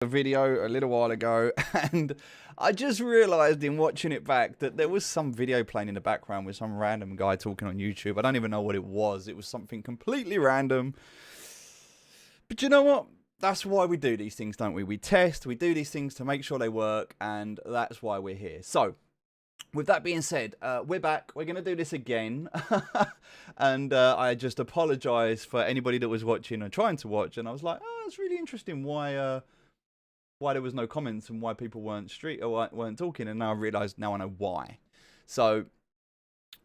a video a little while ago, and I just realized in watching it back that there was some video playing in the background with some random guy talking on YouTube. I don't even know what it was. It was something completely random. But you know what? That's why we do these things, don't we? We test, we do these things to make sure they work, and that's why we're here. So, with that being said, we're back. We're going to do this again. And I just apologize for anybody that was watching or trying to watch. And I was like, oh, it's really interesting why there was no comments and why people weren't talking. And now I realize, now I know why. So,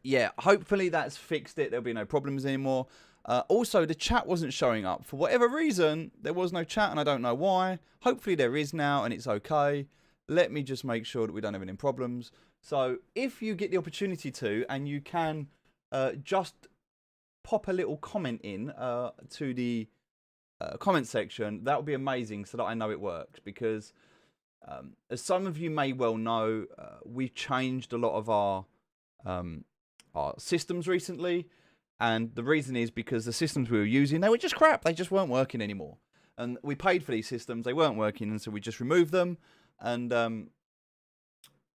yeah, hopefully that's fixed it. There'll be no problems anymore. Also, the chat wasn't showing up. For whatever reason, there was no chat, and I don't know why. Hopefully there is now, and it's okay. Let me just make sure that we don't have any problems. So if you get the opportunity to, and you can just pop a little comment in to the comment section, that would be amazing so that I know it works. Because as some of you may well know, we've changed a lot of our systems recently. And the reason is because the systems we were using, they were just crap. They just weren't working anymore. And we paid for these systems. They weren't working, and so we just removed them. And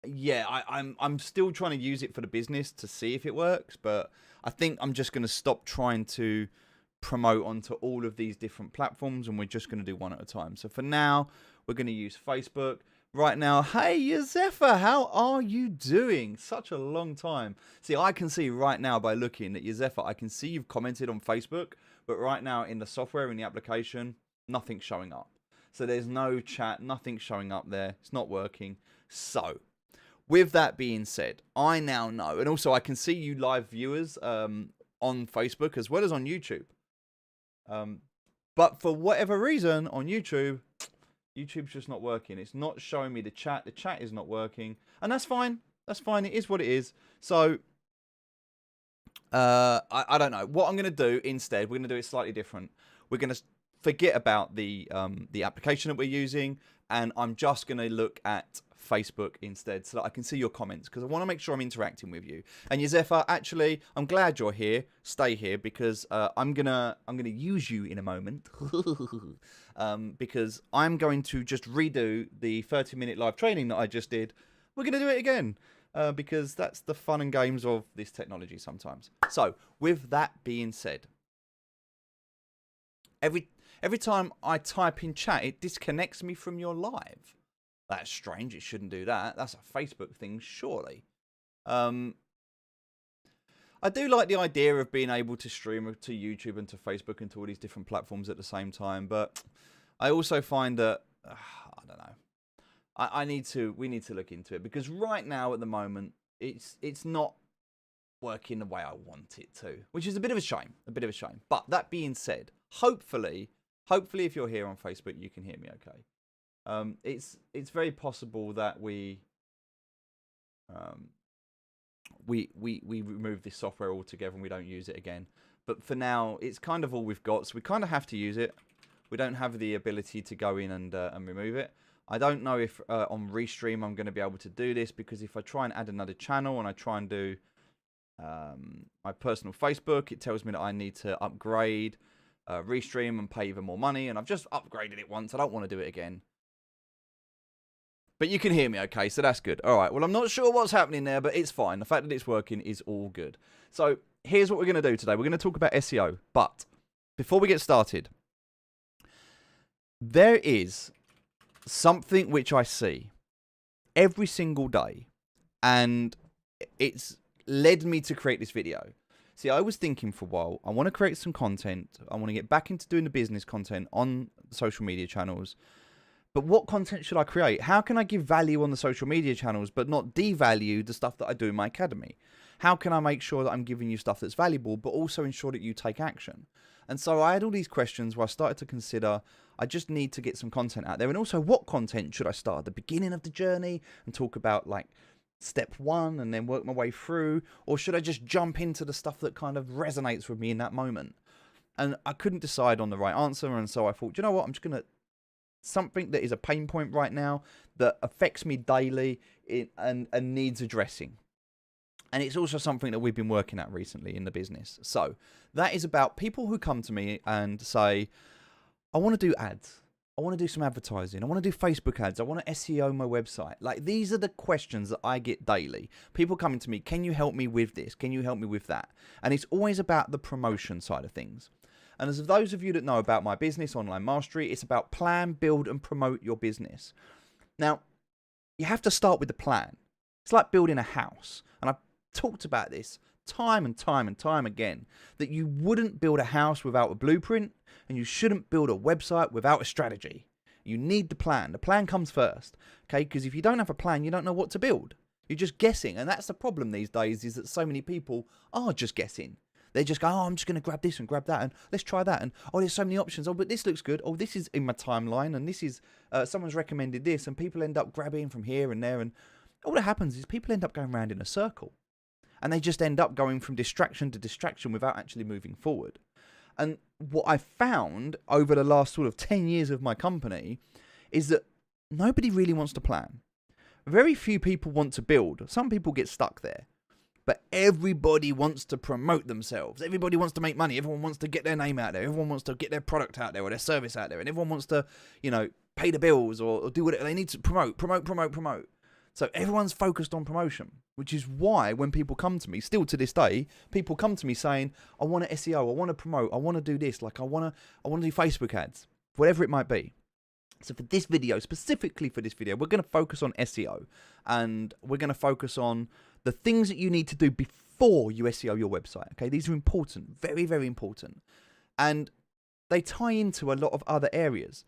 yeah, I'm still trying to use it for the business to see if it works. But I think I'm just going to stop trying to promote onto all of these different platforms, and we're just going to do one at a time. So for now, we're going to use Facebook. Right now, hey, Yosefa, how are you doing? Such a long time. See, I can see right now by looking at Yosefa, I can see you've commented on Facebook, but right now in the software, in the application, nothing's showing up. So there's no chat, nothing's showing up there. It's not working. So, with that being said, I now know, and also I can see you live viewers on Facebook as well as on YouTube. But for whatever reason, on YouTube's just not working. It's not showing me the chat. The chat is not working. And that's fine. That's fine. It is what it is. So, I don't know. What I'm going to do instead, we're going to do it slightly different. We're going to forget about the application that we're using. And I'm just going to look at Facebook instead so that I can see your comments. Because I want to make sure I'm interacting with you. And Yosefa, actually, I'm glad you're here. Stay here because I'm gonna use you in a moment. Because I'm going to just redo the 30-minute live training that I just did. We're going to do it again. Because that's the fun and games of this technology sometimes. So, with that being said, every time I type in chat, it disconnects me from your live. That's strange. It shouldn't do that. That's a Facebook thing, surely. I do like the idea of being able to stream to YouTube and to Facebook and to all these different platforms at the same time, but I also find that I don't know. We need to look into it because right now at the moment it's not working the way I want it to, which is a bit of a shame. But that being said, hopefully if you're here on Facebook, you can hear me okay. It's very possible that we remove this software altogether and we don't use it again. But for now, it's kind of all we've got, so we kind of have to use it. We don't have the ability to go in and remove it. I don't know if on Restream I'm going to be able to do this because if I try and add another channel and I try and do my personal Facebook, it tells me that I need to upgrade Restream and pay even more money, and I've just upgraded it once. I don't want to do it again. But you can hear me okay, so that's good. All right, well, I'm not sure what's happening there, but it's fine. The fact that it's working is all good. So here's what we're going to do today. We're going to talk about SEO. But before we get started, there is something which I see every single day, and it's led me to create this video. See, I was thinking for a while, I want to create some content. I want to get back into doing the business content on social media channels. But what content should I create? How can I give value on the social media channels but not devalue the stuff that I do in my academy? How can I make sure that I'm giving you stuff that's valuable but also ensure that you take action? And so I had all these questions where I started to consider I just need to get some content out there. And also, what content should I start at the beginning of the journey and talk about like step one and then work my way through? Or should I just jump into the stuff that kind of resonates with me in that moment? And I couldn't decide on the right answer. And so I thought, you know what, I'm just going to something that is a pain point right now that affects me daily and needs addressing. And it's also something that we've been working at recently in the business. So that is about people who come to me and say, I want to do ads I want to do some advertising. I want to do Facebook ads. I want to SEO my website. Like, these are the questions that I get daily. People coming to me, can you help me with this? Can you help me with that? And it's always about the promotion side of things. And as those of you that know about my business, Online Mastery, it's about plan, build, and promote your business. Now, you have to start with the plan. It's like building a house. And I've talked about this time and time and time again, that you wouldn't build a house without a blueprint, and you shouldn't build a website without a strategy. You need the plan. The plan comes first, okay? Because if you don't have a plan, you don't know what to build. You're just guessing, and that's the problem these days, is that so many people are just guessing. They just go, oh, I'm just going to grab this and grab that, and let's try that, and oh, there's so many options. Oh, but this looks good. Oh, this is in my timeline, and this is, someone's recommended this, and people end up grabbing from here and there, and all that happens is people end up going around in a circle. And they just end up going from distraction to distraction without actually moving forward. And what I found over the last sort of 10 years of my company is that nobody really wants to plan. Very few people want to build. Some people get stuck there. But everybody wants to promote themselves. Everybody wants to make money. Everyone wants to get their name out there. Everyone wants to get their product out there or their service out there. And everyone wants to, pay the bills or do whatever they need to promote. So everyone's focused on promotion, which is why when people come to me, still to this day, people come to me saying, I want to SEO, I want to promote, I want to do this, like I want to do Facebook ads, whatever it might be. So for this video, specifically for this video, we're going to focus on SEO, and we're going to focus on the things that you need to do before you SEO your website. Okay, these are important, very, very important. And they tie into a lot of other areas.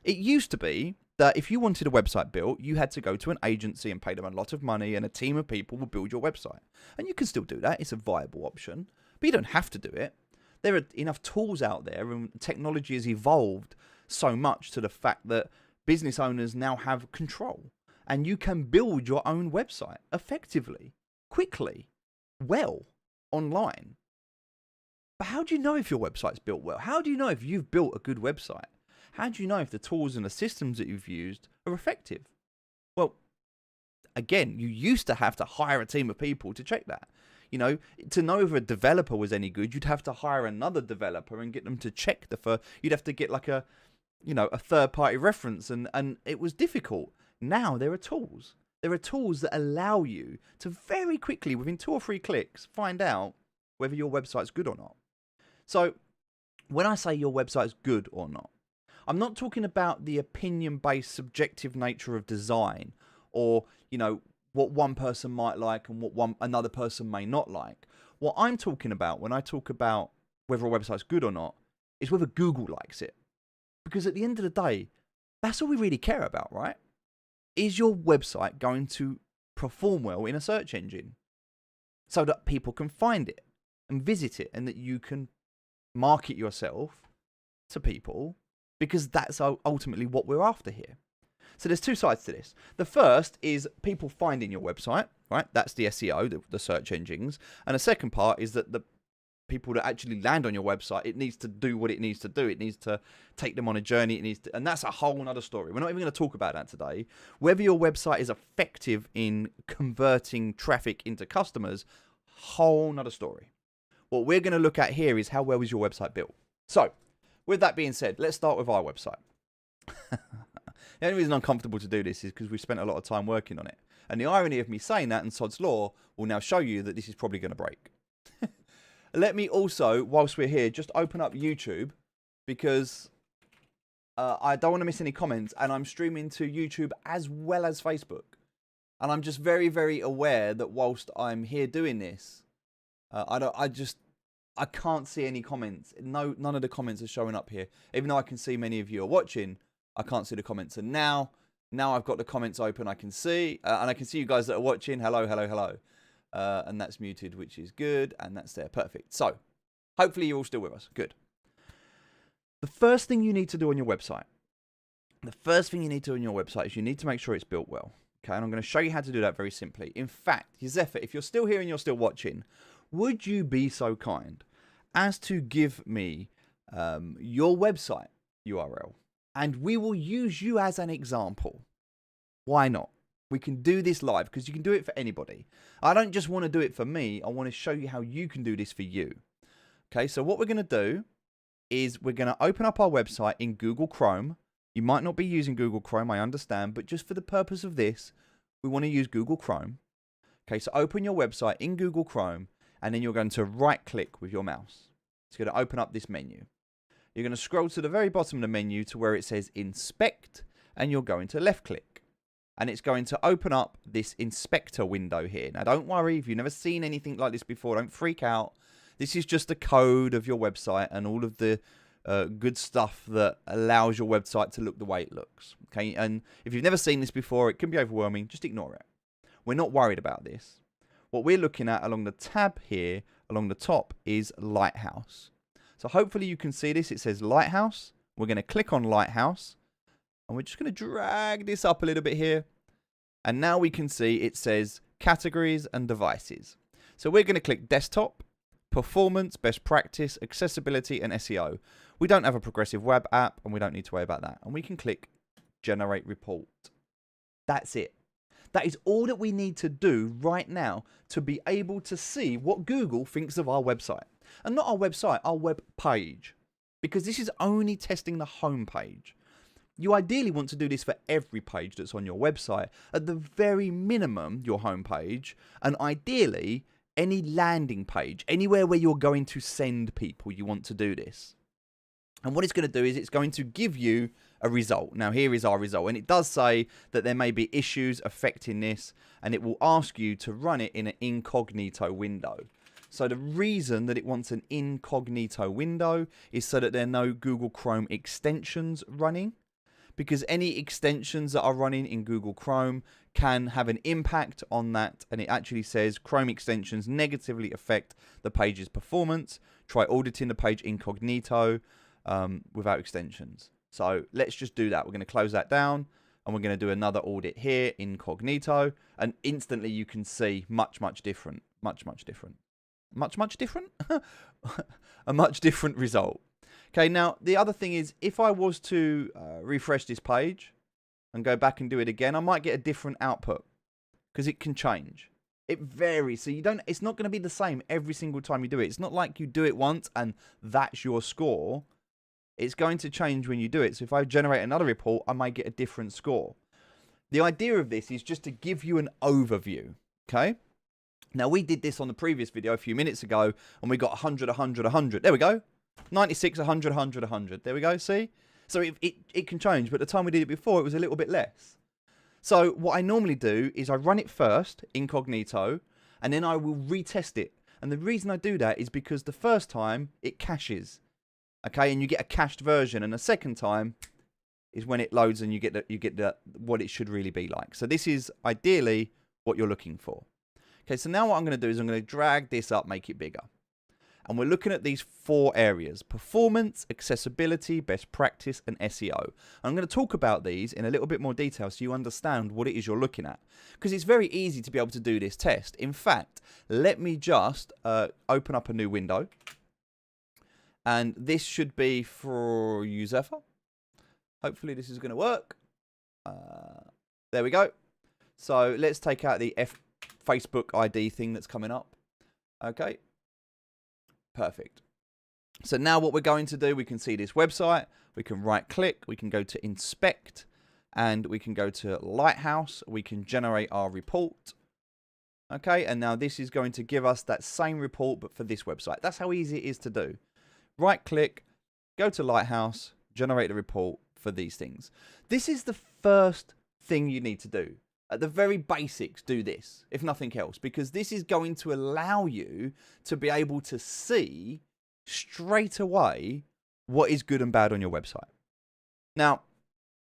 It used to be that if you wanted a website built, you had to go to an agency and pay them a lot of money, and a team of people will build your website. And you can still do that. It's a viable option, but you don't have to do it. There are enough tools out there, and technology has evolved so much to the fact that business owners now have control, and you can build your own website effectively, quickly, well, online. But how do you know if your website's built well? How do you know if you've built a good website? How do you know if the tools and the systems that you've used are effective? Well, again, you used to have to hire a team of people to check that. To know if a developer was any good, you'd have to hire another developer and get them to check you'd have to get like a third-party reference, and it was difficult. Now there are tools. There are tools that allow you to very quickly, within 2 or 3 clicks, find out whether your website's good or not. So when I say your website's good or not, I'm not talking about the opinion-based subjective nature of design, or, what one person might like and what another person may not like. What I'm talking about when I talk about whether a website's good or not is whether Google likes it. Because at the end of the day, that's all we really care about, right? Is your website going to perform well in a search engine so that people can find it and visit it, and that you can market yourself to people? Because that's ultimately what we're after here. So there's 2 sides to this. The first is people finding your website, right? That's the SEO, the search engines. And the second part is that the people that actually land on your website, it needs to do what it needs to do. It needs to take them on a journey. And that's a whole other story. We're not even going to talk about that today. Whether your website is effective in converting traffic into customers, whole other story. What we're going to look at here is how well is your website built. So, with that being said, let's start with our website. The only reason I'm comfortable to do this is because we've spent a lot of time working on it. And the irony of me saying that, and Sod's Law, will now show you that this is probably going to break. Let me also, whilst we're here, just open up YouTube, because I don't want to miss any comments, and I'm streaming to YouTube as well as Facebook. And I'm just very, very aware that whilst I'm here doing this, I can't see any comments. None of the comments are showing up here. Even though I can see many of you are watching, I can't see the comments. And now I've got the comments open, I can see. And I can see you guys that are watching. Hello, hello, hello. And that's muted, which is good. And that's there. Perfect. So, hopefully you're all still with us. Good. The first thing you need to do on your website. Is you need to make sure it's built well. Okay, and I'm going to show you how to do that very simply. In fact, Yozefa, if you're still here and you're still watching, would you be so kind as to give me your website URL, and we will use you as an example. Why not? We can do this live, because you can do it for anybody. I don't just want to do it for me. I want to show you how you can do this for you. Okay, so what we're going to do is we're going to open up our website in Google Chrome, You might not be using Google Chrome, I understand, but just for the purpose of this, we want to use Google Chrome. Okay, so open your website in Google Chrome, and then you're going to right-click with your mouse. It's going to open up this menu. You're going to scroll to the very bottom of the menu to where it says Inspect, and you're going to left-click. And it's going to open up this inspector window here. Now, don't worry, if you've never seen anything like this before, don't freak out. This is just the code of your website and all of the good stuff that allows your website to look the way it looks. Okay, and if you've never seen this before, it can be overwhelming. Just ignore it. We're not worried about this. What we're looking at along the tab here, along the top, is Lighthouse. So hopefully you can see this. It says Lighthouse. We're going to click on Lighthouse. And we're just going to drag this up a little bit here. And now we can see it says categories and devices. So we're going to click desktop, performance, best practice, accessibility, and SEO. We don't have a progressive web app and we don't need to worry about that. And we can click generate report. That's it. That is all that we need to do right now to be able to see what Google thinks of our website. And not our website, our web page. Because this is only testing the home page. You ideally want to do this for every page that's on your website. At the very minimum, your home page. And ideally, any landing page. Anywhere where you're going to send people, you want to do this. And what it's going to do is it's going to give you a result. Now, here is our result. And it does say that there may be issues affecting this. And it will ask you to run it in an incognito window. So the reason that it wants an incognito window is so that there are no Google Chrome extensions running. Because any extensions that are running in Google Chrome can have an impact on that. And it actually says Chrome extensions negatively affect the page's performance. Try auditing the page incognito without extensions. So let's just do that. We're going to close that down. And we're going to do another audit here, incognito. And instantly you can see much different. Much different. Much different? A much different result. Okay, now the other thing is if I was to refresh this page and go back and do it again, I might get a different output because it can change. It varies. So it's not going to be the same every single time you do it. It's not like you do it once and that's your score. It's going to change when you do it. So if I generate another report, I might get a different score. The idea of this is just to give you an overview. Okay. Now we did this on the previous video a few minutes ago and we got 100, 100, 100. There we go. 96, 100, 100, 100. There we go, see? So it can change, but the time we did it before, it was a little bit less. So what I normally do is I run it first, incognito, and then I will retest it. And the reason I do that is because the first time, it caches. Okay, and you get a cached version, and the second time is when it loads and you get what it should really be like. So this is ideally what you're looking for. Okay, so now what I'm going to do is I'm going to drag this up, make it bigger. And we're looking at these 4 areas: performance, accessibility, best practice, and SEO. And I'm going to talk about these in a little bit more detail so you understand what it is you're looking at. Because it's very easy to be able to do this test. In fact, let me just open up a new window. And this should be for Usefa. Hopefully this is going to work. There we go. So let's take out the Facebook ID thing that's coming up. Okay. Perfect. So now what we're going to do, we can see this website. We can right click. We can go to inspect. And we can go to Lighthouse. We can generate our report. Okay. And now this is going to give us that same report, but for this website. That's how easy it is to do. Right click. Go to Lighthouse. Generate the report for these things. This is the first thing you need to do. At the very basics, do this, if nothing else, because this is going to allow you to be able to see straight away what is good and bad on your website. Now,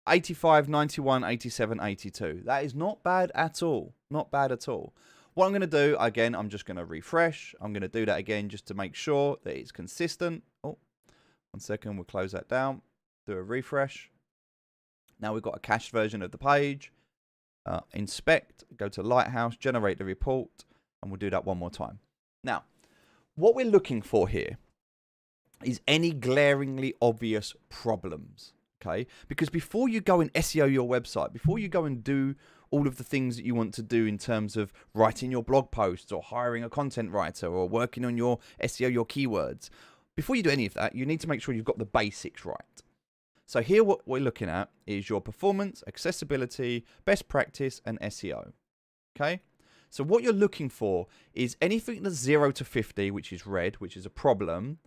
85, 91, 87, 82. That is not bad at all. Not bad at all. What I'm going to do, again, I'm just going to refresh. I'm going to do that again just to make sure that it's consistent. Oh, 1 second. We'll close that down. Do a refresh. Now we've got a cached version of the page. Inspect, go to Lighthouse, generate the report, and we'll do that one more time. Now, what we're looking for here is any glaringly obvious problems, okay? Because before you go and SEO your website, before you go and do all of the things that you want to do in terms of writing your blog posts or hiring a content writer or working on your SEO, your keywords, before you do any of that, you need to make sure you've got the basics right. So here what we're looking at is your performance, accessibility, best practice, and SEO. Okay? So what you're looking for is anything that's 0 to 50, which is red, which is a problem,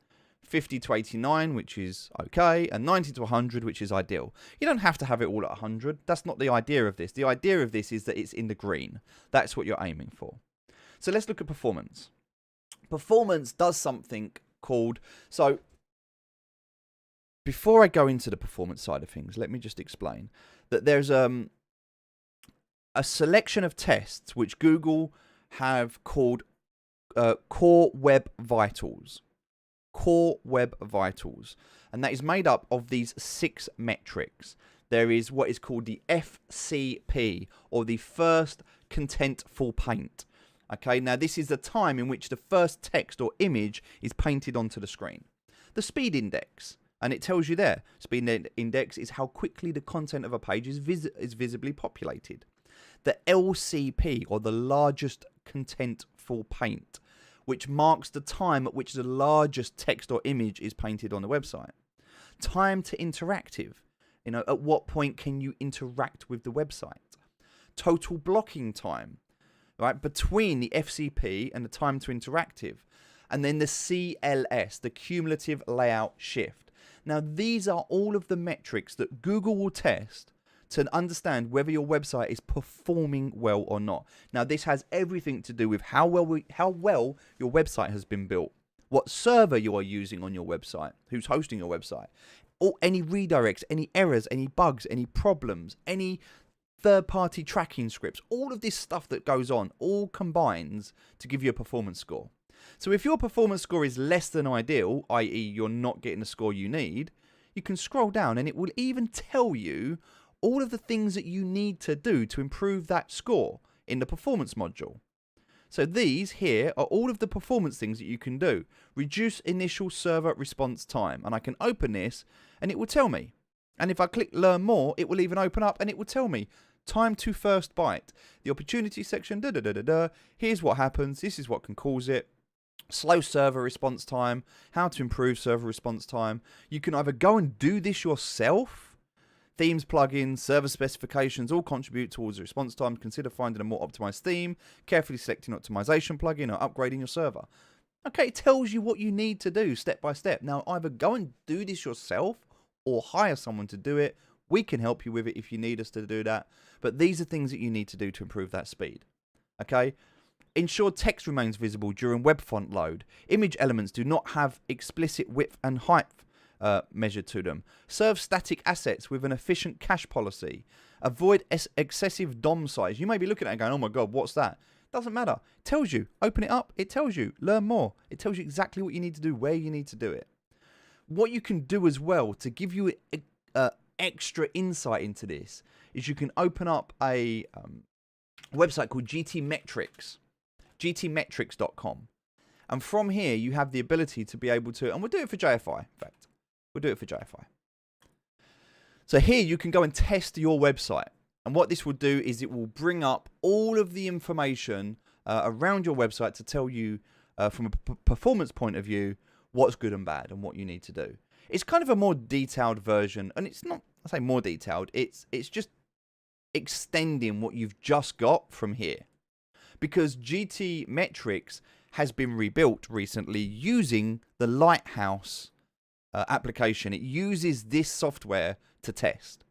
50 to 89, which is okay, and 90 to 100, which is ideal. You don't have to have it all at 100. That's not the idea of this. The idea of this is that it's in the green. That's what you're aiming for. So let's look at performance. Performance does something called... So before I go into the performance side of things, let me just explain that there's a selection of tests which Google have called Core Web Vitals. Core Web Vitals. And that is made up of these 6 metrics. There is what is called the FCP, or the First Contentful Paint. Okay, now this is the time in which the first text or image is painted onto the screen. The speed index, and it tells you there, speed index is how quickly the content of a page is visibly populated. The LCP, or the largest contentful paint, which marks the time at which the largest text or image is painted on the website. Time to interactive, at what point can you interact with the website? Total blocking time, right, between the FCP and the time to interactive. And then the CLS, the cumulative layout shift. Now, these are all of the metrics that Google will test to understand whether your website is performing well or not. Now, this has everything to do with how well your website has been built, what server you are using on your website, who's hosting your website, or any redirects, any errors, any bugs, any problems, any third-party tracking scripts. All of this stuff that goes on all combines to give you a performance score. So if your performance score is less than ideal, i.e. you're not getting the score you need, you can scroll down and it will even tell you all of the things that you need to do to improve that score in the performance module. So these here are all of the performance things that you can do. Reduce initial server response time. And I can open this and it will tell me. And if I click learn more, it will even open up and it will tell me time to first byte. The opportunity section, here's what happens. This is what can cause it. Slow server response time. How to improve server response time. You can either go and do this yourself. Themes, plugins, server specifications all contribute towards the response time. Consider finding a more optimized theme, carefully selecting optimization plugin, or upgrading your server. Okay, it tells you what you need to do step by step. Now, either go and do this yourself or hire someone to do it. We can help you with it if you need us to do that. But these are things that you need to do to improve that speed. Okay? Ensure text remains visible during web font load. Image elements do not have explicit width and height measured to them. Serve static assets with an efficient cache policy. Avoid excessive DOM size. You may be looking at it and going, oh my God, what's that? Doesn't matter. It tells you. Open it up. It tells you. Learn more. It tells you exactly what you need to do, where you need to do it. What you can do as well to give you extra insight into this is you can open up a website called gtmetrics.com. And from here, you have the ability to be able to, and we'll do it for JFI, in fact. We'll do it for JFI. So here you can go and test your website. And what this will do is it will bring up all of the information around your website to tell you from a performance point of view what's good and bad and what you need to do. It's kind of a more detailed version. And it's not, I say more detailed, it's just extending what you've just got from here. Because GT Metrics has been rebuilt recently using the Lighthouse application. It uses this software to test.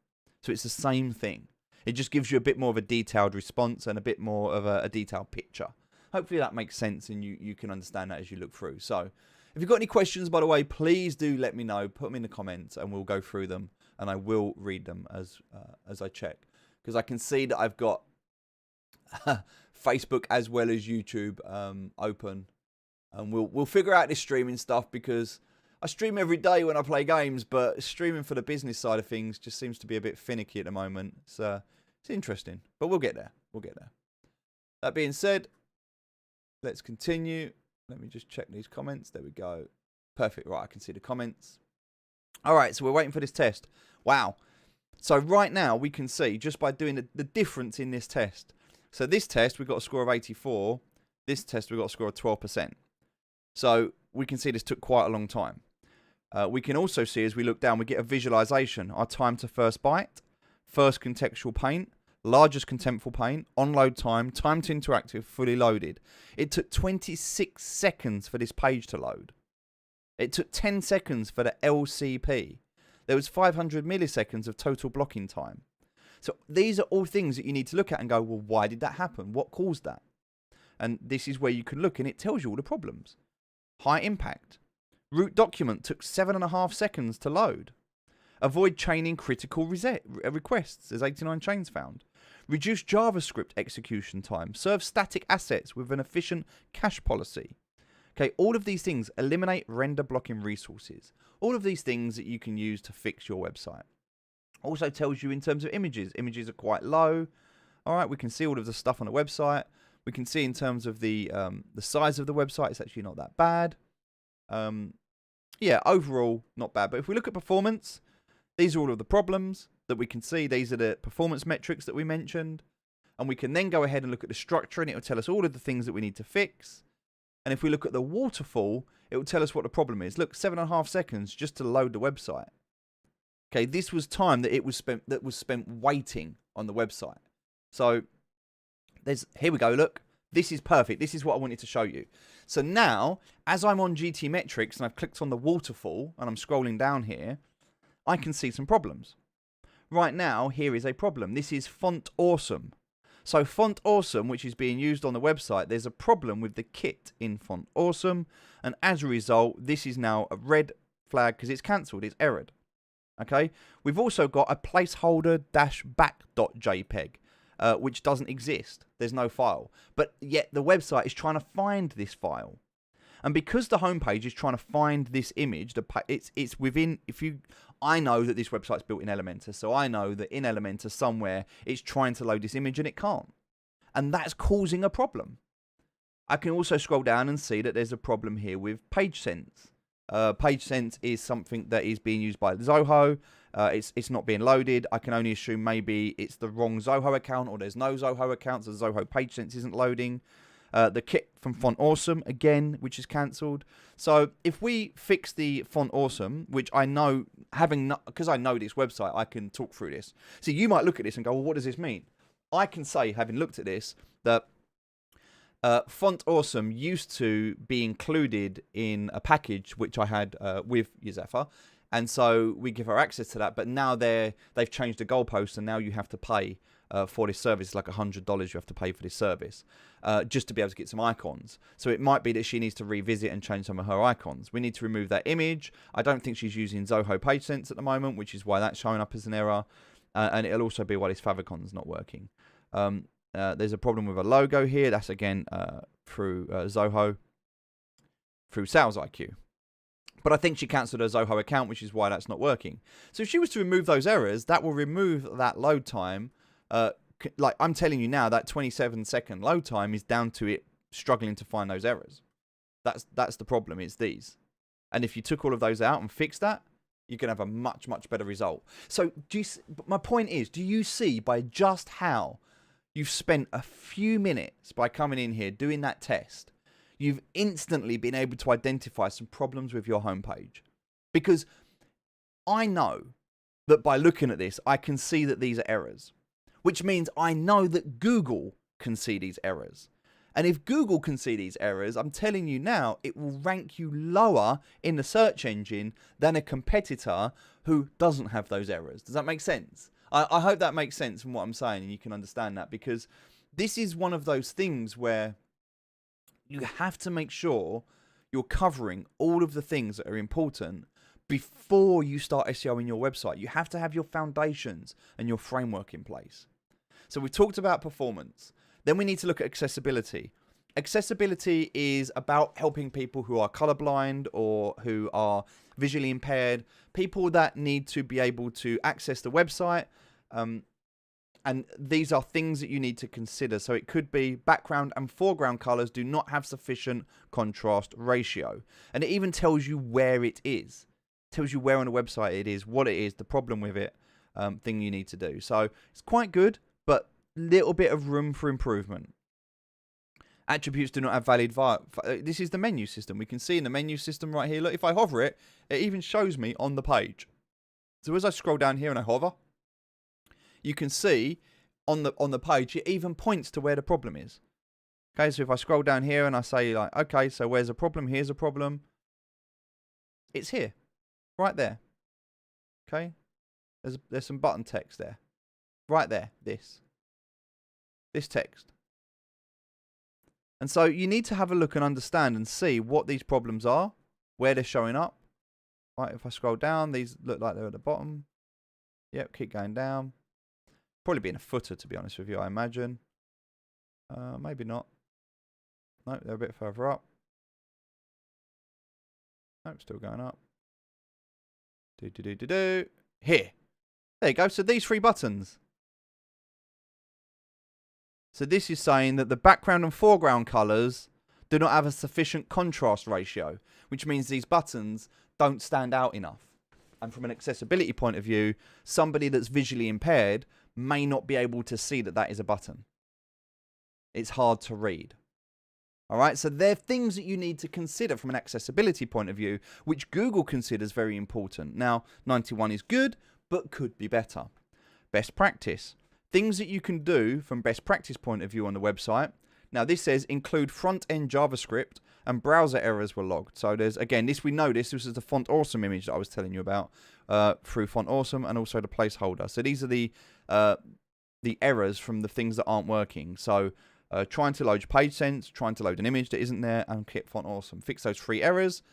So it's the same thing. It just gives you a bit more of a detailed response and a bit more of a detailed picture. Hopefully that makes sense and you can understand that as you look through. So if you've got any questions, by the way, please do let me know. Put them in the comments and we'll go through them and I will read them as I check. Because I can see that I've got Facebook as well as YouTube open. And we'll figure out this streaming stuff because I stream every day when I play games, but streaming for the business side of things just seems to be a bit finicky at the moment. So it's interesting, but we'll get there. We'll get there. That being said, let's continue. Let me just check these comments. There we go. Perfect. Right, I can see the comments. All right, so we're waiting for this test. Wow. So right now we can see just by doing the difference in this test. So this test, we got a score of 84. This test, we got a score of 12%. So we can see this took quite a long time. We can also see as we look down, we get a visualization. Our time to first byte, first contextual paint, largest contentful paint, on load time, time to interactive, fully loaded. It took 26 seconds for this page to load. It took 10 seconds for the LCP. There was 500 milliseconds of total blocking time. So these are all things that you need to look at and go, well, why did that happen? What caused that? And this is where you can look and it tells you all the problems. High impact. Root document took 7.5 seconds to load. Avoid chaining critical requests. There's 89 chains found. Reduce JavaScript execution time. Serve static assets with an efficient cache policy. Okay, all of these things eliminate render blocking resources. All of these things that you can use to fix your website. Also tells you in terms of images. Images are quite low. All right, we can see all of the stuff on the website. We can see in terms of the size of the website, it's actually not that bad. Yeah, overall, not bad. But if we look at performance, these are all of the problems that we can see. These are the performance metrics that we mentioned. And we can then go ahead and look at the structure, and it will tell us all of the things that we need to fix. And if we look at the waterfall, it will tell us what the problem is. Look, 7.5 seconds just to load the website. Okay, this was time that was spent waiting on the website. So here we go. Look, this is perfect. This is what I wanted to show you. So now, as I'm on GT Metrics and I've clicked on the waterfall and I'm scrolling down here, I can see some problems. Right now, here is a problem. This is Font Awesome. So Font Awesome, which is being used on the website, there's a problem with the kit in Font Awesome. And as a result, this is now a red flag because it's cancelled. It's errored. Okay. We've also got a placeholder-back.jpg, which doesn't exist. There's no file. But yet the website is trying to find this file. And because the homepage is trying to find this image, it's within, I know that this website's built in Elementor, so I know that in Elementor somewhere it's trying to load this image and it can't. And that's causing a problem. I can also scroll down and see that there's a problem here with PageSense. PageSense is something that is being used by Zoho. It's not being loaded. I can only assume maybe it's the wrong Zoho account or there's no Zoho account, so Zoho PageSense isn't loading. The kit from Font Awesome, again, which is cancelled. So if we fix the Font Awesome, which I know, because I know this website, I can talk through this. So you might look at this and go, well, what does this mean? I can say, having looked at this, that Font Awesome used to be included in a package which I had with Yozefa. And so we give her access to that. But now they've changed the goalpost, and now you have to pay for this service. It's like $100 you have to pay for this service just to be able to get some icons. So it might be that she needs to revisit and change some of her icons. We need to remove that image. I don't think she's using Zoho PageSense at the moment, which is why that's showing up as an error. And it'll also be why this favicon is not working. There's a problem with a logo here. That's, again, through Zoho, through Sales IQ. But I think she cancelled her Zoho account, which is why that's not working. So if she was to remove those errors, that will remove that load time. Like I'm telling you now, that 27-second load time is down to it struggling to find those errors. That's the problem, it's these. And if you took all of those out and fixed that, you can have a much, much better result. So my point is, do you see by just how you've spent a few minutes by coming in here doing that test, you've instantly been able to identify some problems with your homepage? Because I know that by looking at this, I can see that these are errors, which means I know that Google can see these errors. And if Google can see these errors, I'm telling you now, it will rank you lower in the search engine than a competitor who doesn't have those errors. Does that make sense? I hope that makes sense from what I'm saying and you can understand that, because this is one of those things where you have to make sure you're covering all of the things that are important before you start SEOing your website. You have to have your foundations and your framework in place. So we've talked about performance. Then we need to look at accessibility. Accessibility is about helping people who are colorblind or who are visually impaired, people that need to be able to access the website. And these are things that you need to consider. So it could be background and foreground colors do not have sufficient contrast ratio. And it even tells you where it is. It tells you where on the website it is, what it is, the problem with it, thing you need to do. So it's quite good, but little bit of room for improvement. Attributes do not have valid this is the menu system. We can see in the menu system right here. Look, if I hover it, it even shows me on the page. So as I scroll down here and I hover, you can see on the page, it even points to where the problem is. Okay, so if I scroll down here and I say like, okay, so where's a problem? Here's a problem. It's here, right there. Okay, there's some button text there, right there. This text. And so you need to have a look and understand and see what these problems are, where they're showing up. Right, if I scroll down, these look like they're at the bottom. Yep, keep going down. Probably be in a footer, to be honest with you, I imagine. Maybe not. No, they're a bit further up. Nope, still going up. Here. There you go. So these 3 buttons. So this is saying that the background and foreground colours do not have a sufficient contrast ratio, which means these buttons don't stand out enough. And from an accessibility point of view, somebody that's visually impaired may not be able to see that that is a button. It's hard to read. All right, so they're things that you need to consider from an accessibility point of view, which Google considers very important. Now, 91 is good, but could be better. Best practice. Things that you can do from best practice point of view on the website. Now, this says include front-end JavaScript and browser errors were logged. So there's, again, this we know this is the Font Awesome image that I was telling you about through Font Awesome and also the placeholder. So these are the errors from the things that aren't working. So trying to load page sense, trying to load an image that isn't there, and hit Font Awesome. Fix those 3 errors,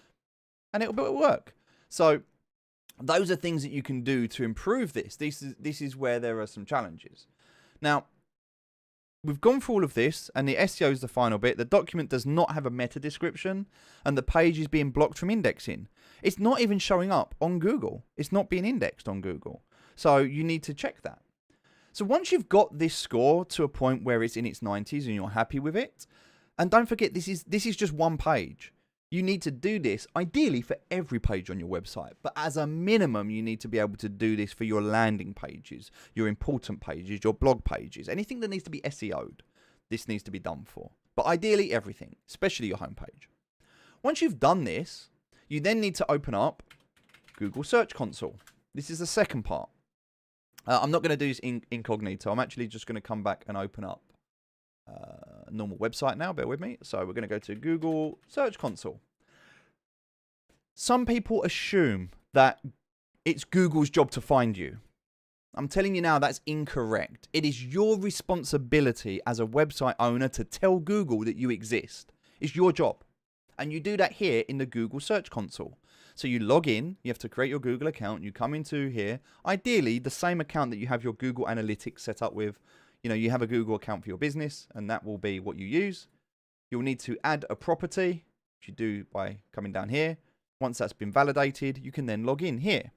and it'll work. So those are things that you can do to improve this. This is where there are some challenges. Now, we've gone through all of this, and the SEO is the final bit. The document does not have a meta description, and the page is being blocked from indexing. It's not even showing up on Google. It's not being indexed on Google. So you need to check that. So once you've got this score to a point where it's in its 90s and you're happy with it, and don't forget, this is just one page. You need to do this, ideally, for every page on your website. But as a minimum, you need to be able to do this for your landing pages, your important pages, your blog pages, anything that needs to be SEO'd. This needs to be done for. But ideally, everything, especially your homepage. Once you've done this, you then need to open up Google Search Console. This is the second part. I'm not going to do this incognito. I'm actually just going to come back and open up a normal website now. Bear with me. So we're going to go to Google Search Console. Some people assume that it's Google's job to find you. I'm telling you now that's incorrect. It is your responsibility as a website owner to tell Google that you exist. It's your job. And you do that here in the Google Search Console. So you log in, you have to create your Google account, you come into here, ideally the same account that you have your Google Analytics set up with. You know, you have a Google account for your business, and that will be what you use. You'll need to add a property, which you do by coming down here. Once that's been validated, you can then log in here.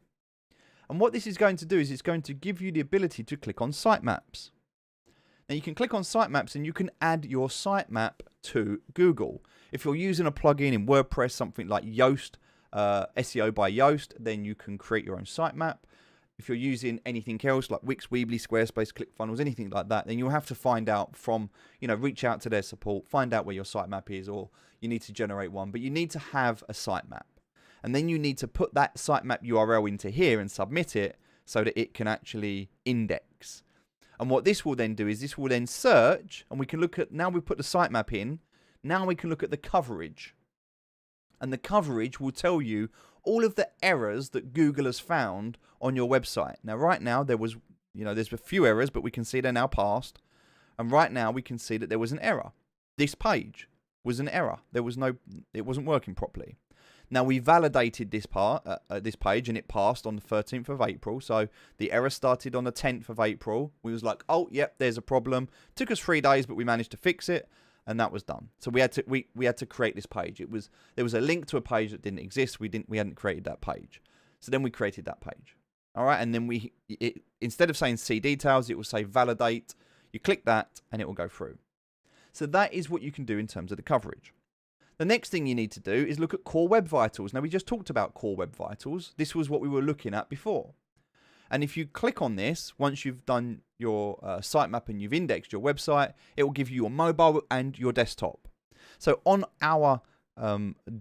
And what this is going to do is it's going to give you the ability to click on sitemaps. Now you can click on sitemaps and you can add your sitemap to Google. If you're using a plugin in WordPress, something like Yoast, SEO by Yoast, then you can create your own sitemap. If you're using anything else like Wix, Weebly, Squarespace, ClickFunnels, anything like that, then you'll have to find out from, reach out to their support, find out where your sitemap is, or you need to generate one. But you need to have a sitemap. And then you need to put that sitemap URL into here and submit it so that it can actually index. And what this will then do is this will then search, and we can look at, now we've put the sitemap in, now we can look at the coverage. And the coverage will tell you all of the errors that Google has found on your website. Now, right now, there was, there's a few errors, but we can see they're now passed. And right now, we can see that there was an error. This page was an error. It wasn't working properly. Now, we validated this page, and it passed on the 13th of April. So the error started on the 10th of April. We was like, oh, yep, there's a problem. Took us 3 days, but we managed to fix it. And that was done. So we had to create this page. There was a link to a page that didn't exist. We hadn't created that page. So then we created that page. All right, and then instead of saying see details, it will say validate. You click that, and it will go through. So that is what you can do in terms of the coverage. The next thing you need to do is look at Core Web Vitals. Now we just talked about Core Web Vitals. This was what we were looking at before. And if you click on this, once you've done sitemap and you've indexed your website, it will give you your mobile and your desktop. So on our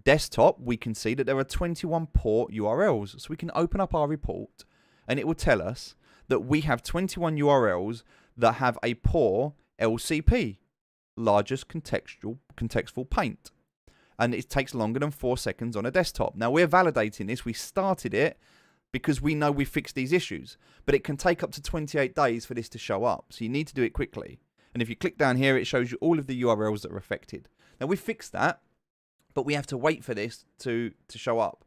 desktop, we can see that there are 21 poor URLs. So we can open up our report and it will tell us that we have 21 URLs that have a poor LCP, largest contextual paint. And it takes longer than 4 seconds on a desktop. Now we're validating this. We started it because we know we fixed these issues, but it can take up to 28 days for this to show up. So you need to do it quickly. And if you click down here, it shows you all of the URLs that are affected. Now we fixed that, but we have to wait for this to show up.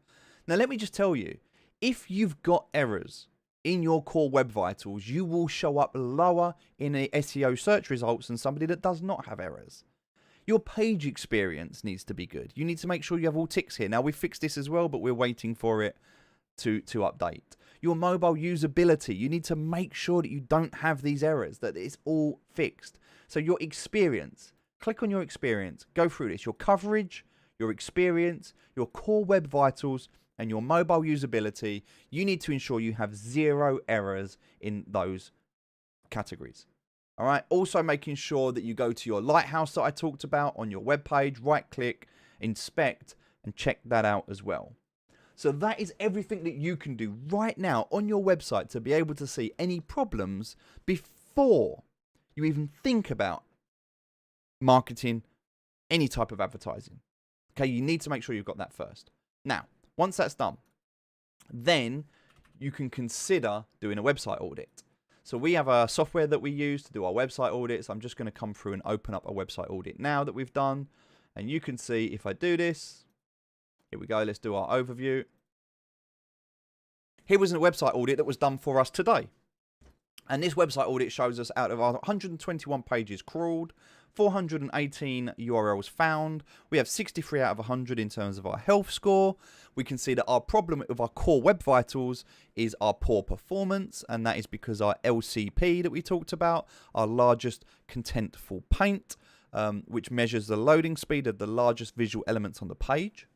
Now let me just tell you, if you've got errors in your core web vitals, you will show up lower in the SEO search results than somebody that does not have errors. Your page experience needs to be good. You need to make sure you have all ticks here. Now we fixed this as well, but we're waiting for it to update. Your mobile usability, you need to make sure that you don't have these errors, that it's all fixed. So your experience, click on your experience, go through this. Your coverage, your experience, your core web vitals, and your mobile usability, you need to ensure you have 0 errors in those categories. All right. Also making sure that you go to your lighthouse that I talked about on your web page, right click, inspect, and check that out as well. So that is everything that you can do right now on your website to be able to see any problems before you even think about marketing any type of advertising. Okay, you need to make sure you've got that first. Now, once that's done, then you can consider doing a website audit. So we have a software that we use to do our website audits. I'm just going to come through and open up a website audit now that we've done. And you can see if I do this, here we go, let's do our overview. Here was a website audit that was done for us today. And this website audit shows us out of our 121 pages crawled, 418 URLs found. We have 63 out of 100 in terms of our health score. We can see that our problem with our core web vitals is our poor performance, and that is because our LCP that we talked about, our largest contentful paint, which measures the loading speed of the largest visual elements on the page.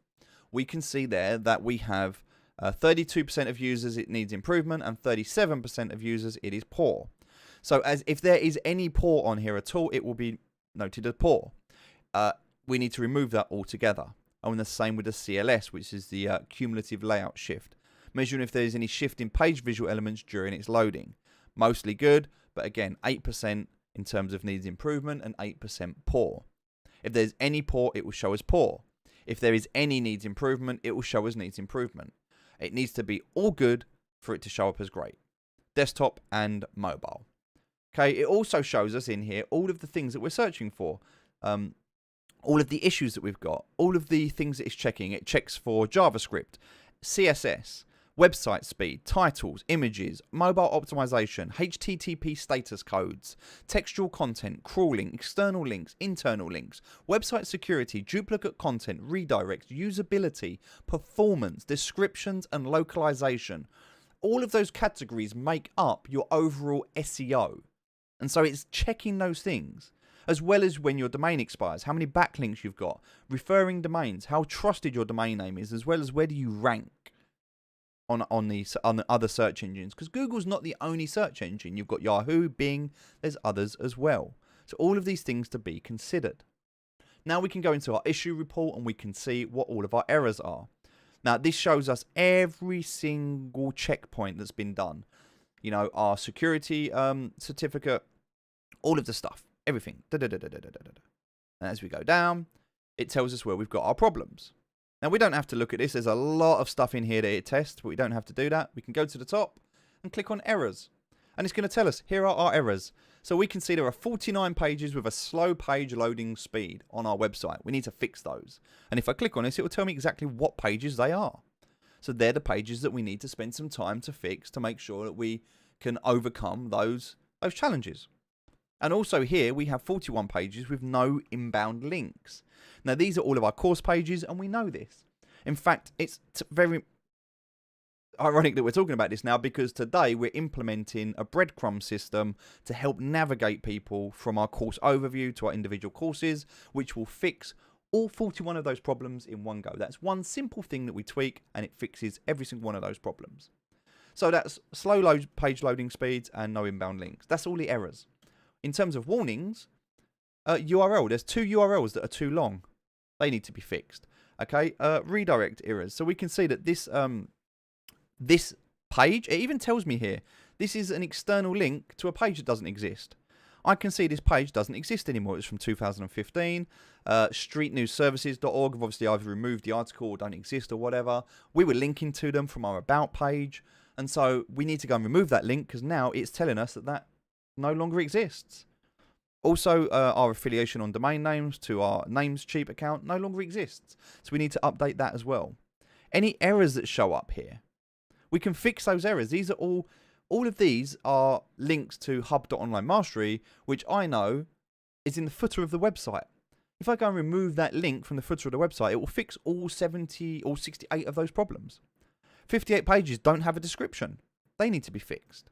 We can see there that we have 32% of users it needs improvement, and 37% of users it is poor. So as if there is any poor on here at all, it will be noted as poor. We need to remove that altogether. And the same with the CLS, which is the cumulative layout shift, measuring if there is any shift in page visual elements during its loading. Mostly good, but again, 8% in terms of needs improvement and 8% poor. If there's any poor, it will show as poor. If there is any needs improvement, it will show as needs improvement. It needs to be all good for it to show up as great. Desktop and mobile. Okay, it also shows us in here all of the things that we're searching for. All of the issues that we've got, all of the things that it's checking. It checks for JavaScript, CSS, website speed, titles, images, mobile optimization, HTTP status codes, textual content, crawling, external links, internal links, website security, duplicate content, redirects, usability, performance, descriptions, and localization. All of those categories make up your overall SEO. And so it's checking those things, as well as when your domain expires, how many backlinks you've got, referring domains, how trusted your domain name is, as well as where do you rank on the other search engines. Because Google's not the only search engine. You've got Yahoo, Bing, there's others as well. So all of these things to be considered. Now we can go into our issue report and we can see what all of our errors are. Now this shows us every single checkpoint that's been done. You know, our security certificate, all of the stuff, everything. And as we go down, it tells us where we've got our problems. Now, we don't have to look at this. There's a lot of stuff in here that it tests, but we don't have to do that. We can go to the top and click on errors. And it's going to tell us, here are our errors. So we can see there are 49 pages with a slow page loading speed on our website. We need to fix those. And if I click on this, it will tell me exactly what pages they are. So they're the pages that we need to spend some time to fix to make sure that we can overcome those challenges. And also here we have 41 pages with no inbound links. Now these are all of our course pages and we know this. In fact, it's very ironic that we're talking about this now because today we're implementing a breadcrumb system to help navigate people from our course overview to our individual courses, which will fix all 41 of those problems in one go. That's one simple thing that we tweak and it fixes every single one of those problems. So that's slow load page loading speeds and no inbound links. That's all the errors. In terms of warnings, URL, there's 2 URLs that are too long. They need to be fixed. Okay, redirect errors. So we can see that this this page, it even tells me here, this is an external link to a page that doesn't exist. I can see this page doesn't exist anymore. It's from 2015. Streetnewsservices.org have obviously either removed the article or don't exist or whatever. We were linking to them from our about page. And so we need to go and remove that link because now it's telling us that that no longer exists. Also, our affiliation on domain names to our Names Cheap account no longer exists. So we need to update that as well. Any errors that show up here, we can fix those errors. These are all of these are links to hub.online mastery, which I know is in the footer of the website. If I go and remove that link from the footer of the website, it will fix all 70 or 68 of those problems. 58 pages don't have a description. They need to be fixed.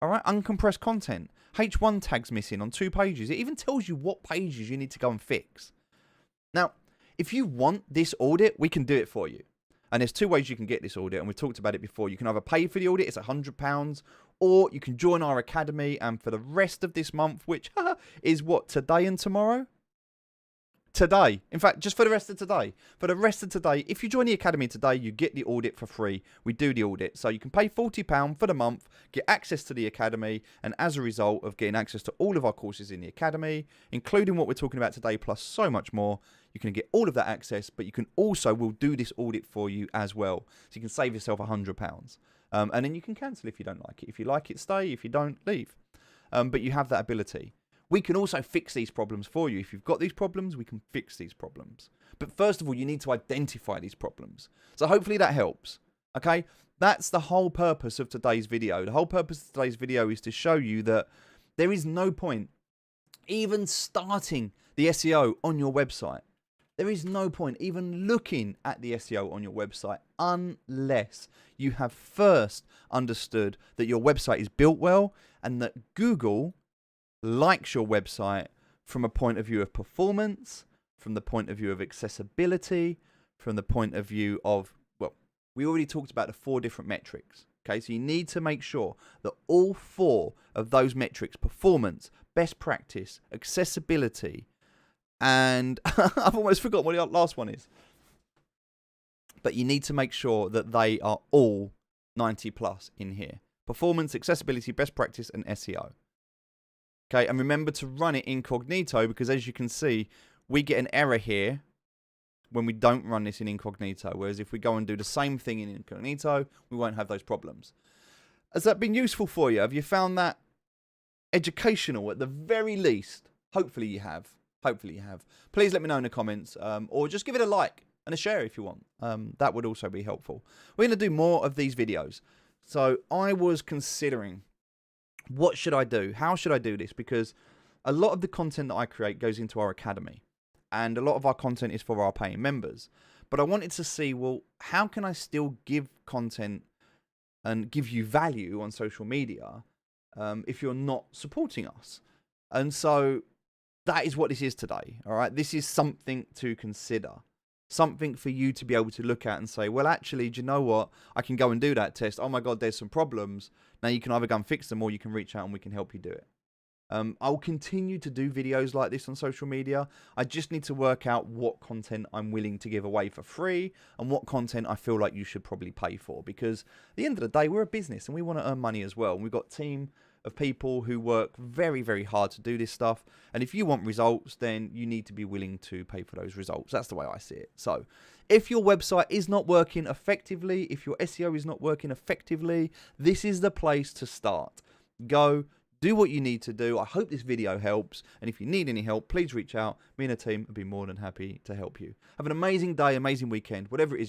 All right, uncompressed content. H1 tags missing on 2 pages. It even tells you what pages you need to go and fix. Now, if you want this audit, we can do it for you. And there's 2 ways you can get this audit, and we've talked about it before. You can either pay for the audit, it's £100, or you can join our academy, and for the rest of this month, which is what, today and tomorrow? Today. In fact, just for the rest of today. For the rest of today, if you join the academy today, you get the audit for free. We do the audit. So you can pay £40 for the month, get access to the academy, and as a result of getting access to all of our courses in the academy, including what we're talking about today, plus so much more, you can get all of that access, but you can also, we'll do this audit for you as well. So you can save yourself £100. And then you can cancel if you don't like it. If you like it, stay. If you don't, leave. But you have that ability. We can also fix these problems for you. If you've got these problems, we can fix these problems. But first of all, you need to identify these problems. So hopefully that helps. Okay? That's the whole purpose of today's video. The whole purpose of today's video is to show you that there is no point even starting the SEO on your website. There is no point even looking at the SEO on your website unless you have first understood that your website is built well and that Google likes your website from a point of view of performance, from the point of view of accessibility, from the point of view of, well, we already talked about the 4 different metrics. Okay, so you need to make sure that all 4 of those metrics, performance, best practice, accessibility, and I've almost forgotten what the last one is. But you need to make sure that they are all 90 plus in here. Performance, accessibility, best practice, and SEO. Okay, and remember to run it incognito because as you can see, we get an error here when we don't run this in incognito. Whereas if we go and do the same thing in incognito, we won't have those problems. Has that been useful for you? Have you found that educational at the very least? Hopefully you have. Hopefully you have. Please let me know in the comments or just give it a like and a share if you want. That would also be helpful. We're going to do more of these videos. So I was considering, what should I do? How should I do this? Because a lot of the content that I create goes into our academy. And a lot of our content is for our paying members. But I wanted to see, well, how can I still give content and give you value on social media if you're not supporting us? And so that is what this is today. All right. This is something to consider. Something for you to be able to look at and say, well, actually, do you know what? I can go and do that test. Oh my God, there's some problems. Now you can either go and fix them or you can reach out and we can help you do it. I'll continue to do videos like this on social media. I just need to work out what content I'm willing to give away for free and what content I feel like you should probably pay for. Because at the end of the day, we're a business and we want to earn money as well. And we've got a team of people who work very, very hard to do this stuff. And if you want results, then you need to be willing to pay for those results. That's the way I see it. So if your website is not working effectively, if your SEO is not working effectively, this is the place to start. Go do what you need to do. I hope this video helps. And if you need any help, please reach out. Me and the team would be more than happy to help you. Have an amazing day, amazing weekend, whatever it is